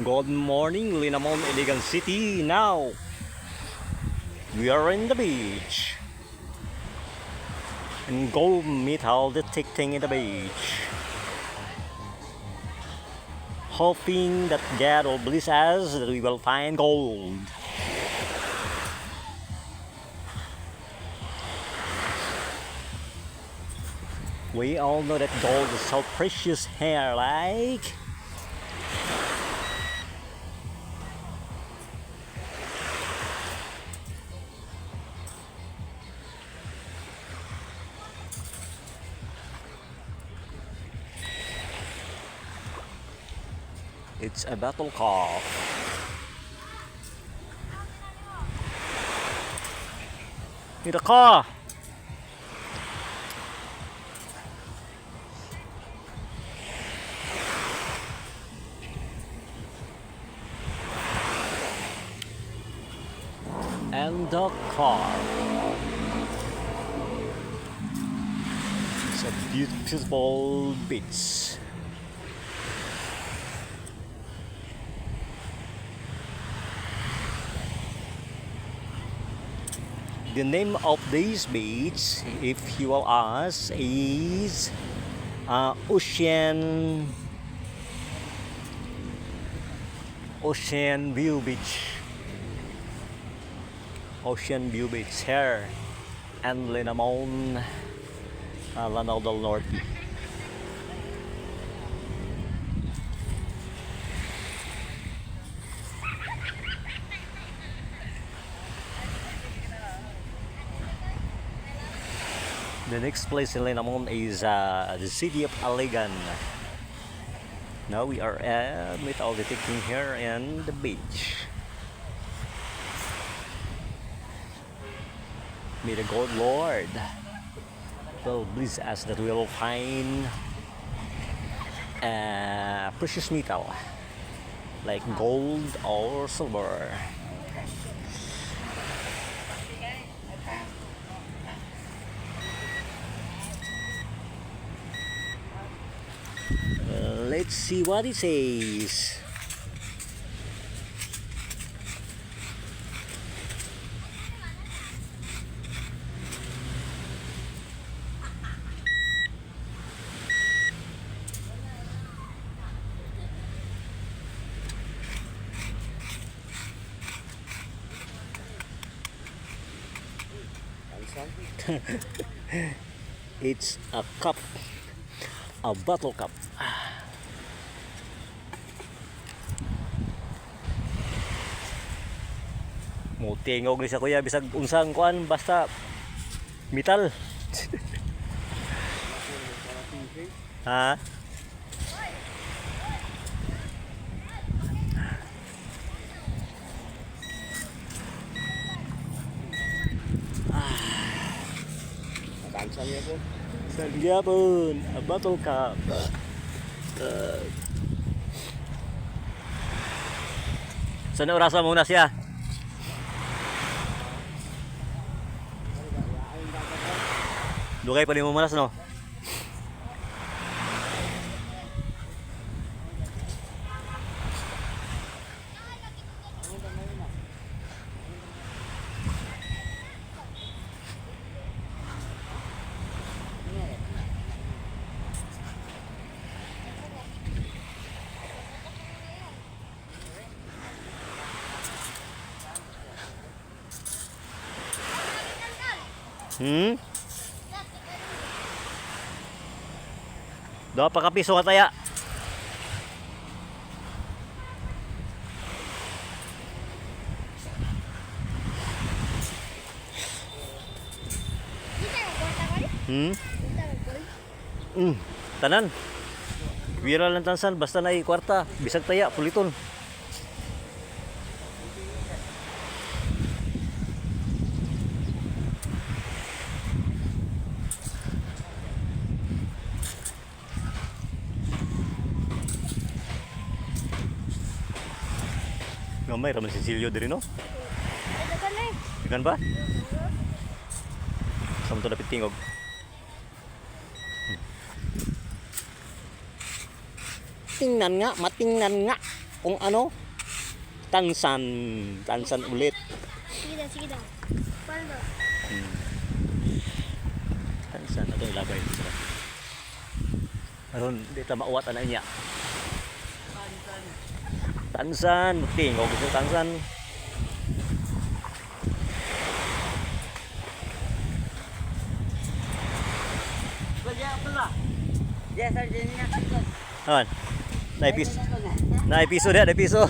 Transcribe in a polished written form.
Good morning, Linamon Iligan City. Now, we are in the beach. And gold metal detecting in the beach. Hoping that God will bless us, that we will find gold. We all know that gold is so precious here, like. It's a battle call. Need a car. And the car. It's a beautiful beach. The name of this beach, if you will ask, is Ocean View Beach. Ocean View Beach here and Linamon, Lanao del Norte. The next place in Linamon is the city of Iligan. Now we are at metal detecting here in the beach. May the God Lord will bless us that we will find precious metal like gold or silver. Let's see what it says. It's a cup, a bottle cup. Mo tingog ni sa kuya bisag unsang kuan basta metal. Ha? Sangya pun, a bottle cup. Sana orasa muna siya. Dugay pa ni mo manas no. Daw pa kapiso ka taya. Tanan. Viral lang tansan basta na kwarta, bisag taya puliton. Gamay raman si Silio diri no? Ikan ba? Sama to dapat tingog. Tingnan nga, matingnan nga. kung ano, tansan. Tansan ulit. Sige daw, sige daw. Paano daw? Tansan, ito yung labay. Aron, di ta mauwat na niya. Tansan, tingog gusto tansan. Yes, sir, din niya. Awan. Naipiso dia, naipiso.